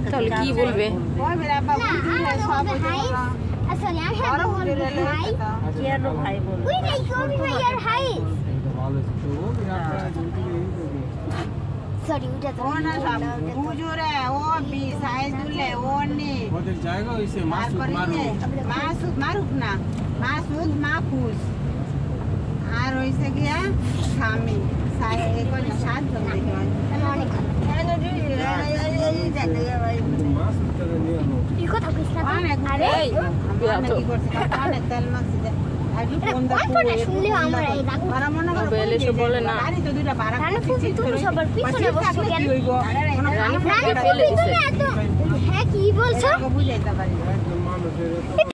তাহলে কি বলবে? सॉरी उठा तो वो ना बुजुर्ग है वो भी साइज दुले वो नहीं वो देख जाएगा इसे मासूद मारूफ ना मासूद माफूज और वैसे क्या खामी साइज एक और सात बंदे हैं इको तो किसका अरे अरे तेल मक्सिद अभी कौन दा सुन लियो हमरा এই রাখো para mona করে বেলে সব বলে না গাড়ি তো দুইটা ভাড়া রানী ফুফি তুমি সবার পিছনে বসো কেন রানী ফুফি ফেলে দিছে হ্যাঁ কি বলছো বুঝাইতে পারি